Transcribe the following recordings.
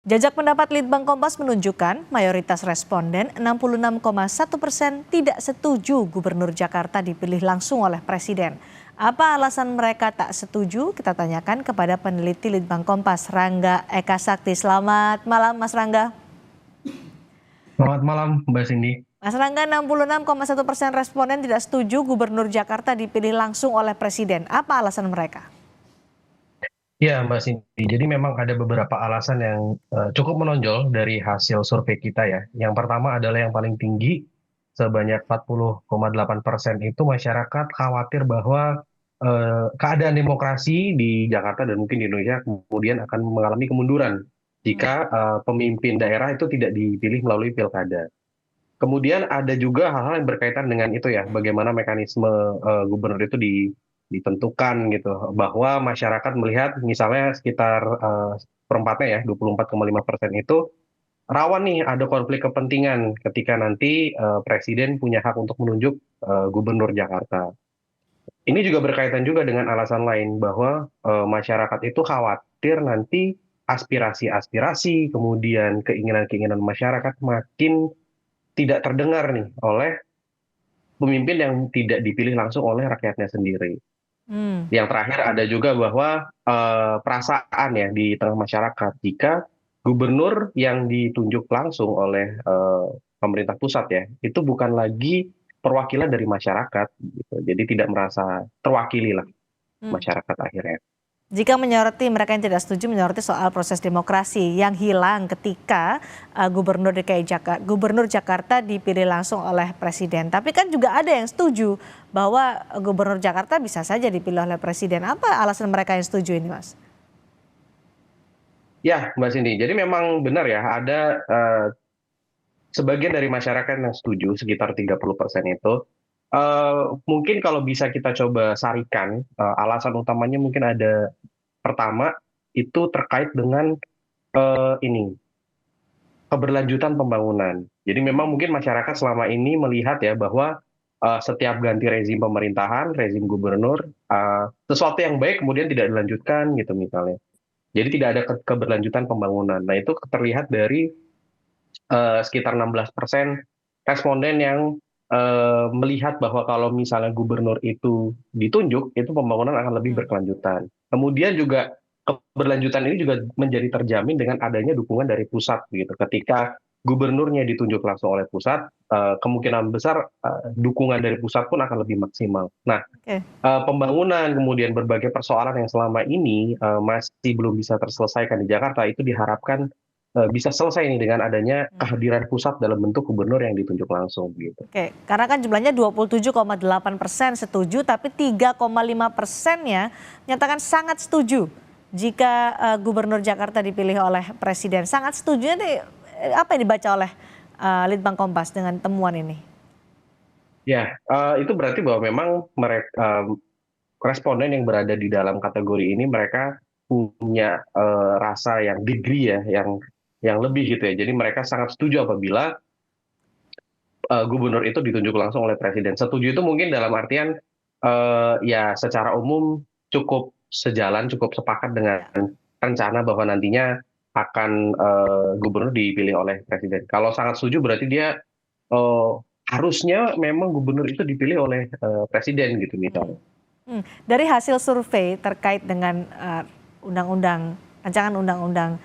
Jajak pendapat Litbang Kompas menunjukkan mayoritas responden 66,1% tidak setuju Gubernur Jakarta dipilih langsung oleh Presiden. Apa alasan mereka tak setuju? Kita tanyakan kepada peneliti Litbang Kompas, Rangga Eka Sakti. Selamat malam Mas Rangga. Selamat malam, Mbak Cindy. Mas Rangga, 66,1% responden tidak setuju Gubernur Jakarta dipilih langsung oleh Presiden. Apa alasan mereka? Ya, Mbak Cindy. Jadi memang ada beberapa alasan yang cukup menonjol dari hasil survei kita ya. Yang pertama adalah yang paling tinggi, sebanyak 40,8% itu masyarakat khawatir bahwa keadaan demokrasi di Jakarta dan mungkin di Indonesia kemudian akan mengalami kemunduran jika pemimpin daerah itu tidak dipilih melalui pilkada. Kemudian ada juga hal-hal yang berkaitan dengan itu ya, bagaimana mekanisme gubernur itu ditentukan gitu, bahwa masyarakat melihat misalnya sekitar seperempatnya ya, 24,5% itu rawan nih ada konflik kepentingan ketika nanti presiden punya hak untuk menunjuk gubernur Jakarta. Ini juga berkaitan juga dengan alasan lain bahwa masyarakat itu khawatir nanti aspirasi-aspirasi, kemudian keinginan-keinginan masyarakat makin tidak terdengar nih oleh pemimpin yang tidak dipilih langsung oleh rakyatnya sendiri. Hmm. Yang terakhir ada juga bahwa perasaan ya di tengah masyarakat jika gubernur yang ditunjuk langsung oleh pemerintah pusat ya itu bukan lagi perwakilan dari masyarakat gitu. Jadi tidak merasa terwakili lah Hmm. masyarakat akhirnya. Jika menyoroti, mereka yang tidak setuju menyoroti soal proses demokrasi yang hilang ketika Gubernur Jakarta dipilih langsung oleh Presiden. Tapi kan juga ada yang setuju bahwa Gubernur Jakarta bisa saja dipilih oleh Presiden. Apa alasan mereka yang setuju ini, Mas? Ya, Mbak Cindy. Jadi memang benar ya, ada sebagian dari masyarakat yang setuju, sekitar 30% itu. Mungkin kalau bisa kita coba sarikan, alasan utamanya mungkin ada pertama, itu terkait dengan ini, keberlanjutan pembangunan. Jadi memang mungkin masyarakat selama ini melihat ya bahwa setiap ganti rezim pemerintahan, rezim gubernur, sesuatu yang baik kemudian tidak dilanjutkan gitu misalnya. Jadi tidak ada keberlanjutan pembangunan. Nah itu terlihat dari sekitar 16% responden yang melihat bahwa kalau misalnya gubernur itu ditunjuk, itu pembangunan akan lebih Hmm. berkelanjutan. Kemudian juga keberlanjutan ini juga menjadi terjamin dengan adanya dukungan dari pusat gitu. Ketika gubernurnya ditunjuk langsung oleh pusat, kemungkinan besar dukungan dari pusat pun akan lebih maksimal. Nah, Oke. pembangunan kemudian berbagai persoalan yang selama ini masih belum bisa terselesaikan di Jakarta itu diharapkan bisa selesai nih dengan adanya kehadiran pusat dalam bentuk gubernur yang ditunjuk langsung gitu. Oke, karena kan jumlahnya 27,8% setuju, tapi 3,5%-nya nyatakan sangat setuju jika Gubernur Jakarta dipilih oleh Presiden. Sangat setuju nih, apa yang dibaca oleh Litbang Kompas dengan temuan ini? Ya, itu berarti bahwa memang mereka responden yang berada di dalam kategori ini mereka punya rasa yang degree ya, yang lebih gitu ya. Jadi mereka sangat setuju apabila gubernur itu ditunjuk langsung oleh presiden. Setuju itu mungkin dalam artian ya secara umum cukup sejalan, cukup sepakat dengan Ya. rencana bahwa nantinya akan gubernur dipilih oleh presiden. Kalau sangat setuju berarti dia eh, harusnya memang gubernur itu dipilih oleh presiden gitu Hmm. misalnya. Dari hasil survei terkait dengan undang-undang rancangan undang-undang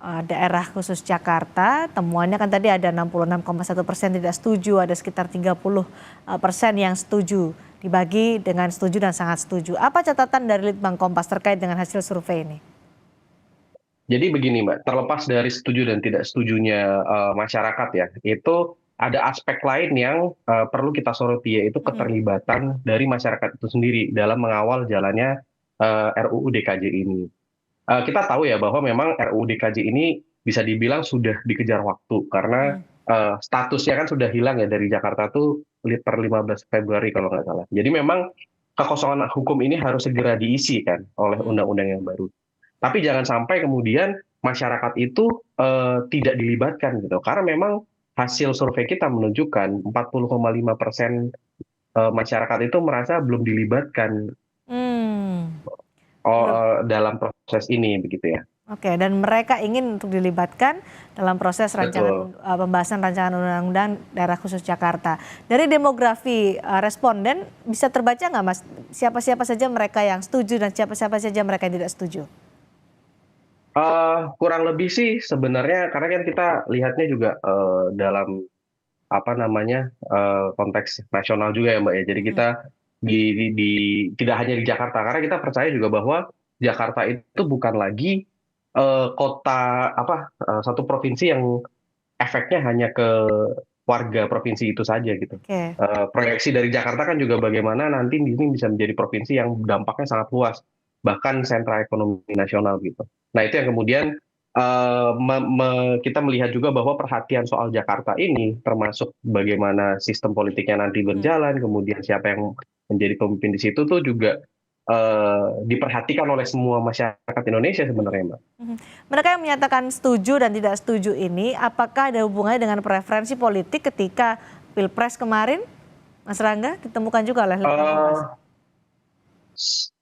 daerah khusus Jakarta, temuannya kan tadi ada 66,1% tidak setuju, ada sekitar 30% yang setuju, dibagi dengan setuju dan sangat setuju. Apa catatan dari Litbang Kompas terkait dengan hasil survei ini? Jadi begini Mbak, terlepas dari setuju dan tidak setujunya masyarakat ya, itu ada aspek lain yang perlu kita soroti yaitu Mm-mm. keterlibatan dari masyarakat itu sendiri dalam mengawal jalannya RUU DKJ ini. Kita tahu ya bahwa memang RUU DKJ ini bisa dibilang sudah dikejar waktu karena Mm. statusnya kan sudah hilang ya dari Jakarta tuh per 15 Februari kalau nggak salah. Jadi memang kekosongan hukum ini harus segera diisi kan oleh Mm. undang-undang yang baru. Tapi jangan sampai kemudian masyarakat itu tidak dilibatkan gitu. Karena memang hasil survei kita menunjukkan 40,5% masyarakat itu merasa belum dilibatkan Hmm. Belum. dalam proses ini begitu ya. Oke, dan mereka ingin untuk dilibatkan dalam proses Betul. pembahasan rancangan undang-undang daerah khusus Jakarta. Dari demografi responden bisa terbaca nggak Mas, siapa-siapa saja mereka yang setuju dan siapa-siapa saja mereka yang tidak setuju? Kurang lebih sih sebenarnya karena kan kita lihatnya juga, dalam apa namanya, konteks nasional juga ya, Mbak, ya. Jadi Mhm. kita di tidak hanya di Jakarta, karena kita percaya juga bahwa Jakarta itu bukan lagi, kota apa, satu provinsi yang efeknya hanya ke warga provinsi itu saja gitu. Oke. Proyeksi dari Jakarta kan juga bagaimana nanti ini bisa menjadi provinsi yang dampaknya sangat luas, bahkan sentra ekonomi nasional gitu. Nah itu yang kemudian kita melihat juga bahwa perhatian soal Jakarta ini, termasuk bagaimana sistem politiknya nanti Mhm. berjalan, kemudian siapa yang menjadi pemimpin di situ tuh juga diperhatikan oleh semua masyarakat Indonesia Mhm. sebenarnya, Mbak. Mhm. Mereka yang menyatakan setuju dan tidak setuju ini, apakah ada hubungannya dengan preferensi politik ketika Pilpres kemarin, Mas Rangga, ditemukan juga oleh Litbang Kompas? Eh,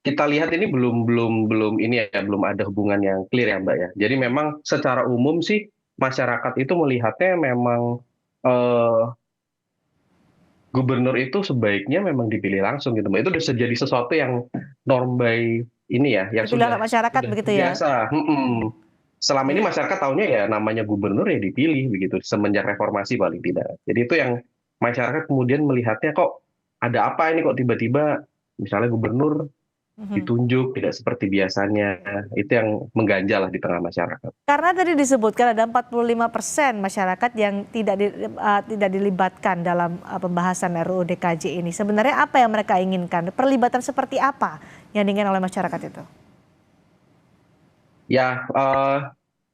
Kita lihat ini belum belum belum ini ya, belum ada hubungan yang clear ya, Mbak, ya. Jadi Mhm. memang secara umum sih masyarakat itu melihatnya memang, eee, gubernur itu sebaiknya memang dipilih langsung gitu, Mbak. Itu udah jadi sesuatu yang norm by ini ya, yang Dipilih oleh masyarakat sudah begitu ya? biasa, Mhm. Selama ini Jadi masyarakat taunya ya namanya gubernur ya dipilih begitu, semenjak reformasi paling tidak. Jadi itu yang masyarakat kemudian melihatnya, "Kok ada apa ini kok tiba-tiba misalnya gubernur mhm. ditunjuk tidak seperti biasanya, itu yang mengganjal lah di tengah masyarakat." Karena tadi disebutkan ada 45% masyarakat yang tidak dilibatkan dalam, pembahasan RUU DKJ ini. Sebenarnya apa yang mereka inginkan? Perlibatan seperti apa yang diinginkan oleh masyarakat itu? Ya,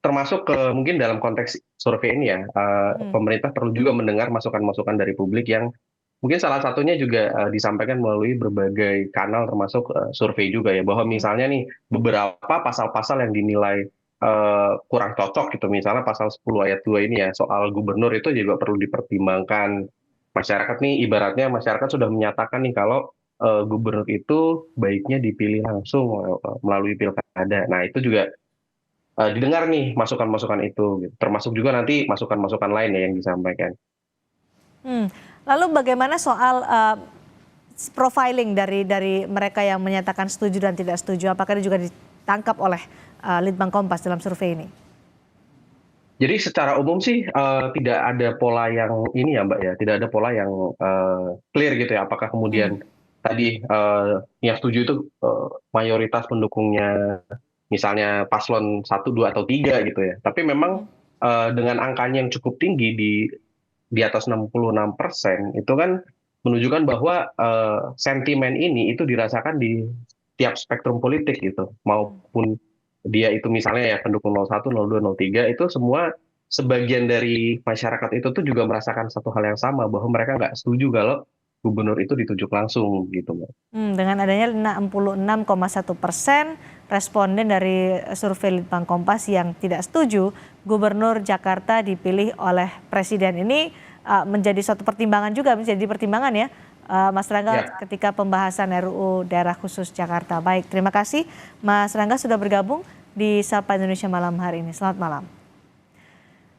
termasuk mungkin dalam konteks survei ini ya, Mhm. pemerintah perlu juga mendengar masukan-masukan dari publik yang mungkin salah satunya juga, disampaikan melalui berbagai kanal termasuk, survei juga ya, bahwa Mhm. misalnya nih beberapa pasal-pasal yang dinilai, kurang cocok gitu, misalnya pasal 10 ayat 2 ini ya, soal gubernur itu juga perlu dipertimbangkan. Masyarakat nih ibaratnya masyarakat sudah menyatakan nih kalau, gubernur itu baiknya dipilih langsung, melalui pilkada. Nah itu juga didengar nih masukan-masukan itu gitu, termasuk juga nanti masukan-masukan lain ya yang disampaikan. Lalu bagaimana soal, profiling dari mereka yang menyatakan setuju dan tidak setuju? Apakah dia juga ditangkap oleh, Litbang Kompas dalam survei ini? Jadi secara umum sih, tidak ada pola yang ini ya, Mbak, ya, tidak ada pola yang, clear gitu ya, apakah Mhm. kemudian tadi, yang setuju itu, mayoritas pendukungnya misalnya paslon 1, 2, atau 3 gitu ya. Tapi memang, Mhm. dengan angkanya yang cukup tinggi di atas 66% itu kan menunjukkan bahwa, sentimen ini itu dirasakan di tiap spektrum politik gitu. Mhm. Maupun dia itu misalnya ya pendukung 01, 02, 03 itu semua sebagian dari masyarakat itu tuh juga merasakan satu hal yang sama, bahwa mereka nggak setuju kalau gubernur itu ditunjuk langsung gitu, Mbak. Dengan adanya 66,1% responden dari survei Litbang Kompas yang tidak setuju Gubernur Jakarta dipilih oleh Presiden ini, menjadi suatu pertimbangan juga, menjadi pertimbangan ya, Mas Rangga Ya. ketika pembahasan RUU Daerah Khusus Jakarta. Baik, terima kasih Mas Rangga sudah bergabung di Sapa Indonesia malam hari ini. Selamat malam.